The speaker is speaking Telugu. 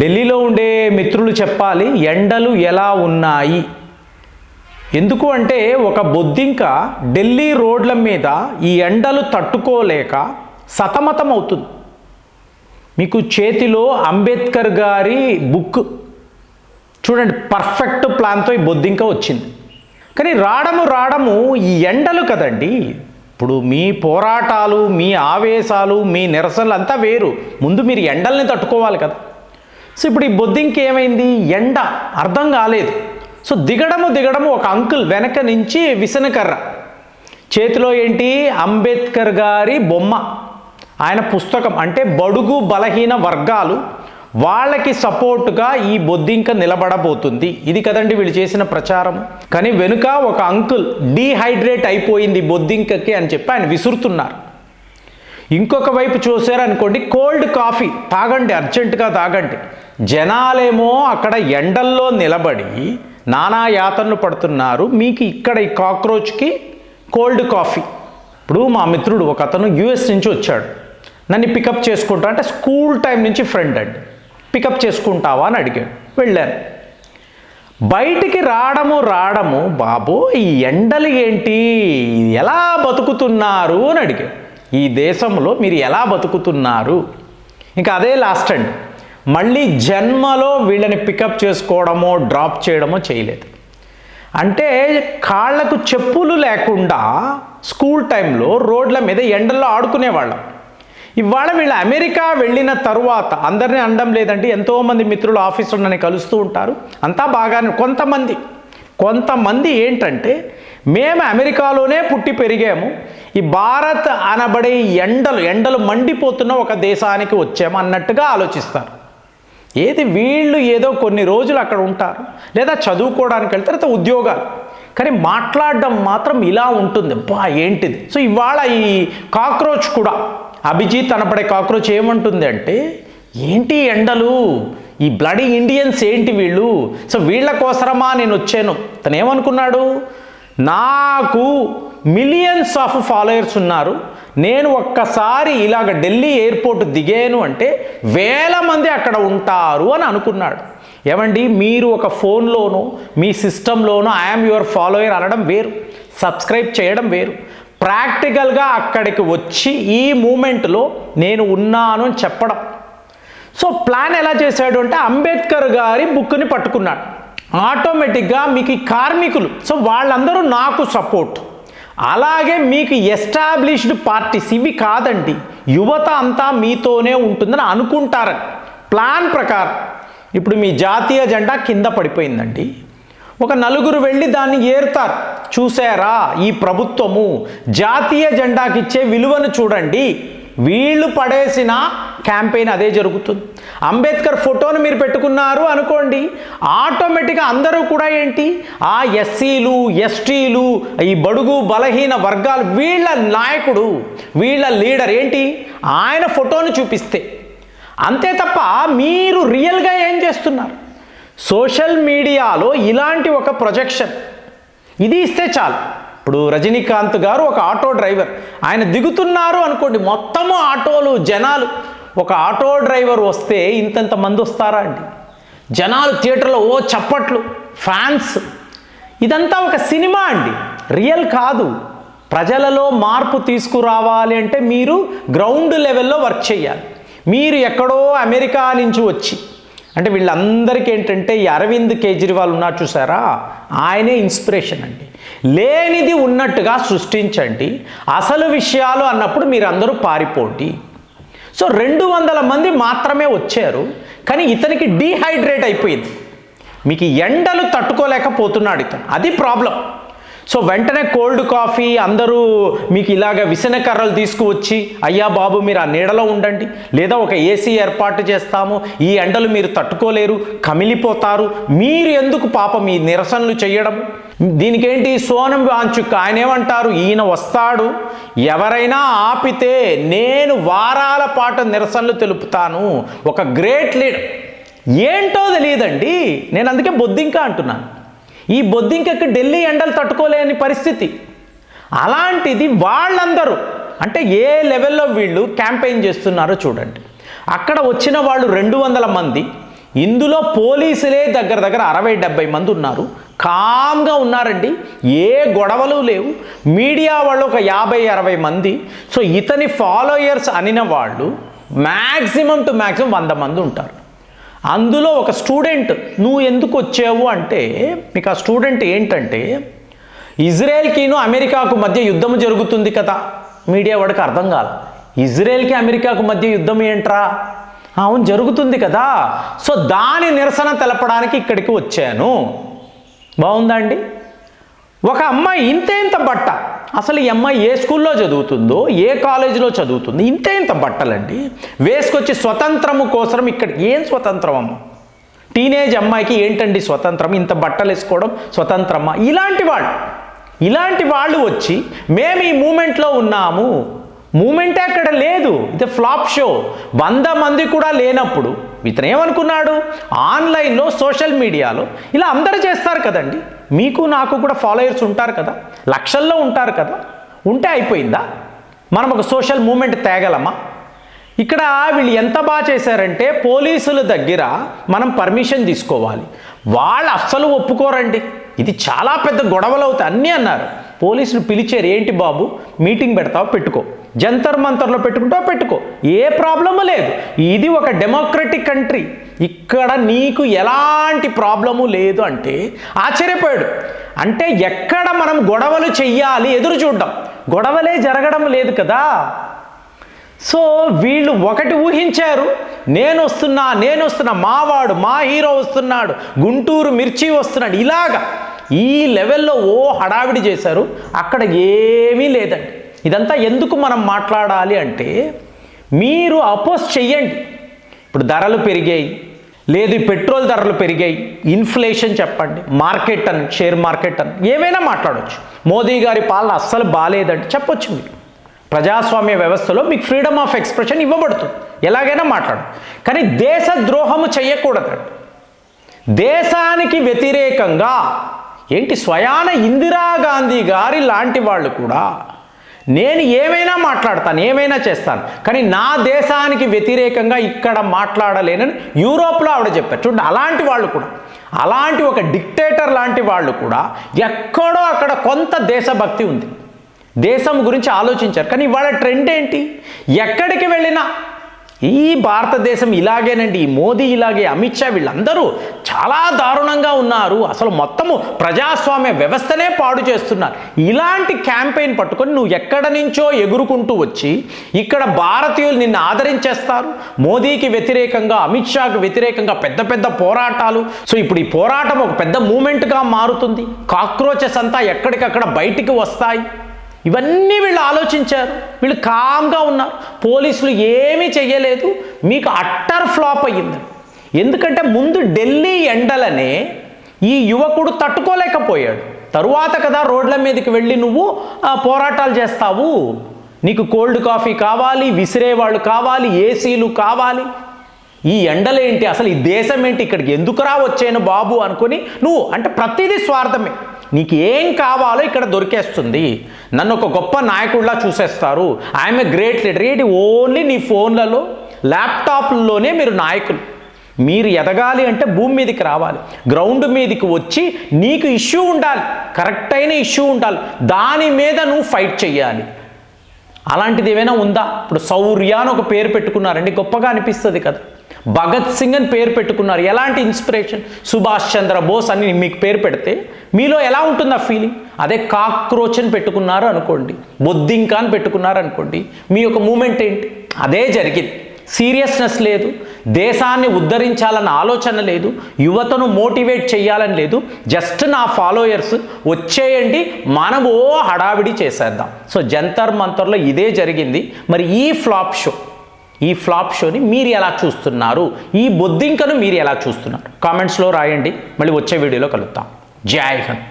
ఢిల్లీలో ఉండే మిత్రులు చెప్పాలి ఎండలు ఎలా ఉన్నాయి. ఎందుకు అంటే ఒక బొద్దింక ఢిల్లీ రోడ్ల మీద ఈ ఎండలు తట్టుకోలేక సతమతం అవుతుంది. మీకు చేతిలో అంబేద్కర్ గారి బుక్ చూడండి, పర్ఫెక్ట్ ప్లాన్తో ఈ బొద్దింక వచ్చింది. కానీ రావడము ఈ ఎండలు కదండి. ఇప్పుడు మీ పోరాటాలు, మీ ఆవేశాలు, మీ నిరసనలు అంతా వేరు. ముందు మీరు ఎండల్ని తట్టుకోవాలి కదా. సో ఇప్పుడు ఈ బొద్దింక ఏమైంది, ఎండ అర్థం కాలేదు. సో దిగడము ఒక అంకుల్ వెనక నుంచి విసనకర్ర, చేతిలో ఏంటి అంబేద్కర్ గారి బొమ్మ, ఆయన పుస్తకం. అంటే బడుగు బలహీన వర్గాలు వాళ్ళకి సపోర్టుగా ఈ బొద్దింక నిలబడబోతుంది. ఇది కదండి వీళ్ళు చేసిన ప్రచారం. కానీ వెనుక ఒక అంకుల్ డీహైడ్రేట్ అయిపోయింది బొద్దింకకి అని చెప్పి ఆయన విసురుతున్నారు. ఇంకొక వైపు చూసారనుకోండి, కోల్డ్ కాఫీ తాగండి, అర్జెంటుగా తాగండి. జనాలేమో అక్కడ ఎండల్లో నిలబడి నానా యాతనలు పడుతున్నారు. మీకు ఇక్కడ ఈ కాక్రోచ్కి కోల్డ్ కాఫీ. ఇప్పుడు మా మిత్రుడు ఒక అతను యుఎస్ నుంచి వచ్చాడు, నన్ను పికప్ చేసుకుంటా అంటే స్కూల్ టైం నుంచి ఫ్రెండ్ అండి. పికప్ చేసుకుంటావా అని అడిగాడు, వెళ్ళాను. బయటికి రావడము బాబు ఈ ఎండలు ఏంటి, ఎలా బతుకుతున్నారు అని అడిగాడు. ఈ దేశంలో మీరు ఎలా బతుకుతున్నారు. ఇంకా అదే లాస్ట్ అండి, మళ్ళీ జన్మలో వీళ్ళని పికప్ చేసుకోవడమో డ్రాప్ చేయడమో చేయలేదు. అంటే కాళ్లకు చెప్పులు లేకుండా స్కూల్ టైంలో రోడ్ల మీద ఎండల్లో ఆడుకునేవాళ్ళం. ఇవాళ వీళ్ళు అమెరికా వెళ్ళిన తరువాత, అందరినీ అనడం లేదండి, ఎంతోమంది మిత్రులు ఆఫీసులో నన్ను కలుస్తూ ఉంటారు, అంతా బాగానే. కొంతమంది ఏంటంటే మేము అమెరికాలోనే పుట్టి పెరిగాము, ఈ భారత్ అనబడే ఎండలు మండిపోతున్న ఒక దేశానికి వచ్చాము అన్నట్టుగా ఆలోచిస్తారు. వీళ్ళు ఏదో కొన్ని రోజులు అక్కడ ఉంటారు, లేదా చదువుకోవడానికి వెళ్తారు, లేదా ఉద్యోగాలు. కానీ మాట్లాడడం మాత్రం ఇలా ఉంటుంది, బా ఏంటిది. సో ఇవాళ ఈ కాక్రోచ్ కూడా, అభిజిత్ అనబడే కాక్రోచ్ ఏమంటుంది అంటే, ఏంటి ఎండలు, ఈ బ్లడీ ఇండియన్స్ ఏంటి వీళ్ళు, సో వీళ్ళ కోసరమా నేను వచ్చాను. తను ఏమనుకున్నాడు, నాకు మిలియన్స్ ఆఫ్ ఫాలోయర్స్ ఉన్నారు, నేను ఒక్కసారి ఇలాగ ఢిల్లీ ఎయిర్పోర్ట్ దిగాను అంటే వేల మంది అక్కడ ఉంటారు అని అనుకున్నాడు. ఏమండి, మీరు ఒక ఫోన్లోనో మీ సిస్టంలోనో ఐఎమ్ యువర్ ఫాలోయర్ అనడం వేరు, సబ్స్క్రైబ్ చేయడం వేరు. ప్రాక్టికల్గా అక్కడికి వచ్చి ఈ మూమెంట్లో నేను ఉన్నాను అని చెప్పడం. సో ప్లాన్ ఎలా చేశాడు అంటే, అంబేద్కర్ గారి బుక్ని పట్టుకున్నాడు. ఆటోమేటిక్గా మీకు ఈ కార్మికులు, సో వాళ్ళందరూ నాకు సపోర్ట్. అలాగే మీకు ఎస్టాబ్లిష్డ్ పార్టీస్ ఇవి కాదండి, యువత అంతా మీతోనే ఉంటుందని అనుకుంటారని ప్లాన్ ప్రకారం. ఇప్పుడు మీ జాతీయ జెండా కింద పడిపోయిందండి, ఒక నలుగురు వెళ్ళి దాన్ని ఏరుతారు. చూసారా, ఈ ప్రభుత్వము జాతీయ జెండాకి ఇచ్చే విలువను చూడండి. వీళ్ళు పడేసిన క్యాంపెయిన్ అదే జరుగుతుంది. అంబేద్కర్ ఫోటోను మీరు పెట్టుకున్నారు అనుకోండి, ఆటోమేటిక్గా అందరూ కూడా ఏంటి, ఆ ఎస్సీలు ఎస్టీలు, ఈ బడుగు బలహీన వర్గాలు, వీళ్ళ నాయకుడు, వీళ్ళ లీడర్ ఏంటి, ఆయన ఫోటోను చూపిస్తే అంతే తప్ప మీరు రియల్గా ఏం చేస్తున్నారు. సోషల్ మీడియాలో ఇలాంటి ఒక ప్రొజెక్షన్ ఇది ఇస్తే చాలు. ఇప్పుడు రజనీకాంత్ గారు ఒక ఆటో డ్రైవర్, ఆయన దిగుతున్నారు అనుకోండి, మొత్తము ఆటోలు జనాలు. ఒక ఆటో డ్రైవర్ వస్తే ఇంతంత మంది వస్తారా అండి, జనాలు థియేటర్లో ఓ చప్పట్లు, ఫ్యాన్స్. ఇదంతా ఒక సినిమా అండి, రియల్ కాదు. ప్రజలలో మార్పు తీసుకురావాలి అంటే మీరు గ్రౌండ్ లెవెల్లో వర్క్ చేయాలి. మీరు ఎక్కడో అమెరికా నుంచి వచ్చి, అంటే వీళ్ళందరికీ ఏంటంటే ఈ అరవింద్ కేజ్రీవాల్ ఉన్నారు చూసారా, ఆయనే ఇన్స్పిరేషన్ అండి. లేనిది ఉన్నట్టుగా సృష్టించండి, అసలు విషయాలు అన్నప్పుడు మీరు అందరూ పారిపోండి. సో 200 మంది మాత్రమే వచ్చారు, కానీ ఇతనికి డీహైడ్రేట్ అయిపోయింది. మీకు ఎండలు తట్టుకోలేకపోతున్నాడు ఇతను, అది ప్రాబ్లం. సో వెంటనే కోల్డ్ కాఫీ, అందరూ మీకు ఇలాగ విసనకర్రలు తీసుకువచ్చి, అయ్యా బాబు మీరు ఆ నీడలో ఉండండి, లేదా ఒక ఏసీ ఏర్పాటు చేస్తాము, ఈ ఎండలు మీరు తట్టుకోలేరు, కమిలిపోతారు, మీరు ఎందుకు పాపం ఈ నిరసనలు చేయడం. దీనికేంటి సోనం వాంచుక్, ఆయన ఏమంటారు, ఈయన వస్తాడు, ఎవరైనా ఆపితే నేను వారాల పాటు నిరసనలు తెలుపుతాను, ఒక గ్రేట్ లీడర్. ఏంటో తెలియదండి, నేను అందుకే బొద్దింక అంటున్నాను. ఈ బొద్దింకకి ఢిల్లీ ఎండలు తట్టుకోలేని పరిస్థితి. అలాంటిది వాళ్ళందరూ అంటే ఏ లెవెల్లో వీళ్ళు క్యాంపెయిన్ చేస్తున్నారో చూడండి. అక్కడ వచ్చిన వాళ్ళు 200 మంది, ఇందులో పోలీసులే దగ్గర దగ్గర 60-70 మంది ఉన్నారు. కామ్గా ఉన్నారండి, ఏ గొడవలు లేవు. మీడియా వాళ్ళు ఒక 50-60 మంది. సో ఇతని ఫాలోయర్స్ అనిన వాళ్ళు మ్యాక్సిమం టు మ్యాక్సిమం 100 మంది ఉంటారు. అందులో ఒక స్టూడెంట్, నువ్వు ఎందుకు వచ్చావు అంటే, మీకు ఆ స్టూడెంట్ ఏంటంటే, ఇజ్రాయెల్కిను అమెరికాకు మధ్య యుద్ధం జరుగుతుంది కదా. మీడియా వాడికి అర్థం కాదు, ఇజ్రాయెల్కి అమెరికాకు మధ్య యుద్ధం ఏంట్రా? అవును జరుగుతుంది కదా, సో దాని నిరసన తెలపడానికి ఇక్కడికి వచ్చాను. బాగుందా అండి? ఒక అమ్మాయి ఇంత బట్ట, అసలు ఈ అమ్మాయి ఏ స్కూల్లో చదువుతుందో, ఏ కాలేజీలో చదువుతుందో, ఇంత బట్టలండి వేసుకొచ్చి స్వతంత్రము కోసం ఇక్కడ. ఏం స్వతంత్రం అమ్మ? టీనేజ్ అమ్మాయికి ఏంటండి స్వతంత్రం? ఇంత బట్టలు వేసుకోవడం స్వతంత్రమా? ఇలాంటి వాళ్ళు వచ్చి మేము ఈ మూమెంట్లో ఉన్నాము. మూమెంటే అక్కడ లేదు, ఇది ఫ్లాప్ షో. 100 మంది కూడా లేనప్పుడు ఇతను ఏమనుకున్నాడు, ఆన్లైన్లో సోషల్ మీడియాలో ఇలా అందరూ చేస్తారు కదండి, మీకు నాకు కూడా ఫాలోయర్స్ ఉంటారు కదా, లక్షల్లో ఉంటారు కదా, ఉంటే అయిపోయిందా? మనం ఒక సోషల్ మూమెంట్ తేగలమా? ఇక్కడ వీళ్ళు ఎంత బాగా చేశారంటే, పోలీసుల దగ్గర మనం పర్మిషన్ తీసుకోవాలి, వాళ్ళు అస్సలు ఒప్పుకోరండి. ఇది చాలా పెద్ద గొడవలు అవుతాయి. అన్నీ అన్నారు, పోలీసులు పిలిచారు, ఏంటి బాబు మీటింగ్ పెడతావు పెట్టుకో, జంతర్ మంతర్లో పెట్టుకుంటావు పెట్టుకో, ఏ ప్రాబ్లము లేదు. ఇది ఒక డెమోక్రటిక్ కంట్రీ, ఇక్కడ నీకు ఎలాంటి ప్రాబ్లము లేదు అంటే ఆశ్చర్యపోయాడు. అంటే ఎక్కడ మనం గొడవలు చెయ్యాలి ఎదురు చూడ్డం, గొడవలే జరగడం లేదు కదా. సో వీళ్ళు ఒకటి ఊహించారు, నేను వస్తున్నా, మావాడు మా హీరో వస్తున్నాడు, గుంటూరు మిర్చి వస్తున్నాడు, ఇలాగా ఈ లెవెల్లో హడావిడి చేశారు. అక్కడ ఏమీ లేదండి. ఇదంతా ఎందుకు మనం మాట్లాడాలి అంటే, మీరు అపోజ్ చెయ్యండి. ఇప్పుడు ధరలు పెరిగాయి, లేదు పెట్రోల్ ధరలు పెరిగాయి, ఇన్ఫ్లేషన్ చెప్పండి, మార్కెట్ అని, షేర్ మార్కెట్ అని ఏమైనా మాట్లాడవచ్చు. మోదీ గారి పాలన అస్సలు బాగాలేదంటే చెప్పొచ్చు. మీరు ప్రజాస్వామ్య వ్యవస్థలో మీకు ఫ్రీడమ్ ఆఫ్ ఎక్స్ప్రెషన్ ఇవ్వబడుతుంది, ఎలాగైనా మాట్లాడు. కానీ దేశ ద్రోహము చెయ్యకూడదండి. దేశానికి వ్యతిరేకంగా ఏంటి, స్వయాన ఇందిరాగాంధీ గారి లాంటి వాళ్ళు కూడా నేను ఏమైనా మాట్లాడతాను, ఏమైనా చేస్తాను, కానీ నా దేశానికి వ్యతిరేకంగా ఇక్కడ మాట్లాడలేనని యూరోప్లో ఆవిడ చెప్పారు. చూడండి, అలాంటి వాళ్ళు కూడా, అలాంటి ఒక డిక్టేటర్ లాంటి వాళ్ళు కూడా ఎక్కడో అక్కడ కొంత దేశభక్తి ఉంది, దేశం గురించి ఆలోచించారు. కానీ ఇవాళ ట్రెండ్ ఏంటి, ఎక్కడికి వెళ్ళినా ఈ భారతదేశం ఇలాగేనండి, ఈ మోదీ ఇలాగే, అమిత్ షా వీళ్ళందరూ చాలా దారుణంగా ఉన్నారు, అసలు మొత్తము ప్రజాస్వామ్య వ్యవస్థనే పాడు చేస్తున్నారు. ఇలాంటి క్యాంపెయిన్ పట్టుకొని నువ్వు ఎక్కడ నుంచో ఎగురుకుంటూ వచ్చి ఇక్కడ భారతీయులు నిన్ను ఆదరించేస్తారు. మోదీకి వ్యతిరేకంగా, అమిత్ షాకి వ్యతిరేకంగా పెద్ద పెద్ద పోరాటాలు. సో ఇప్పుడు ఈ పోరాటం ఒక పెద్ద మూమెంట్గా మారుతుంది, కాక్రోచెస్ అంతా ఎక్కడికక్కడ బయటికి వస్తాయి. ఇవన్నీ వీళ్ళు ఆలోచించారు, వీళ్ళు కామ్గా ఉన్నారు, పోలీసులు ఏమీ చెయ్యలేదు. మీకు అట్టర్ ఫ్లాప్ అయ్యింది. ఎందుకంటే ముందు ఢిల్లీ ఎండలనే ఈ యువకుడు తట్టుకోలేకపోయాడు. తరువాత కదా రోడ్ల మీదకి వెళ్ళి నువ్వు పోరాటాలు చేస్తావు. నీకు కోల్డ్ కాఫీ కావాలి, విసిరేవాళ్ళు కావాలి, ఏసీలు కావాలి. ఈ ఎండలేంటి, అసలు ఈ దేశం ఏంటి, ఇక్కడికి ఎందుకురా వచ్చాను బాబు అనుకుని నువ్వు, అంటే ప్రతిదీ స్వార్థమే. నీకు ఏం కావాలో ఇక్కడ దొరికేస్తుంది, నన్ను ఒక గొప్ప నాయకుడిలా చూసేస్తారు, ఐఎమ్ ఏ గ్రేట్ లీడర్. ఏంటి, ఓన్లీ నీ ఫోన్లలో ల్యాప్టాప్లోనే మీరు నాయకులు. మీరు ఎదగాలి అంటే భూమి మీదకి రావాలి, గ్రౌండ్ మీదకి వచ్చి నీకు ఇష్యూ ఉండాలి, కరెక్ట్ అయిన ఇష్యూ ఉండాలి, దాని మీద నువ్వు ఫైట్ చెయ్యాలి. అలాంటిది ఏమైనా ఉందా? ఇప్పుడు శౌర్య అని ఒక పేరు పెట్టుకున్నారండి, గొప్పగా అనిపిస్తుంది కదా. భగత్ సింగ్ అని పేరు పెట్టుకున్నారు, ఎలాంటి ఇన్స్పిరేషన్. సుభాష్ చంద్రబోస్ అని మీకు పేరు పెడితే మీలో ఎలా ఉంటుంది ఆ ఫీలింగ్? అదే కాక్రోచ్ అని పెట్టుకున్నారు అనుకోండి, బొద్దింక అని పెట్టుకున్నారు అనుకోండి, మీ యొక్క మూమెంట్ ఏంటి? అదే జరిగింది. సీరియస్నెస్ లేదు, దేశాన్ని ఉద్ధరించాలన్న ఆలోచన లేదు, యువతను మోటివేట్ చేయాలని లేదు. జస్ట్ నా ఫాలోయర్స్ వచ్చేయండి, మనము హడావిడి చేసేద్దాం. సో జంతర్ మంతర్లో ఇదే జరిగింది. మరి ఈ ఫ్లాప్ షోని మీరు ఎలా చూస్తున్నారు? ఈ బొద్దింకను మీరు ఎలా చూస్తున్నారు? కామెంట్స్లో రాయండి. మళ్ళీ వచ్చే వీడియోలో కలుద్దాం. జై హింద్.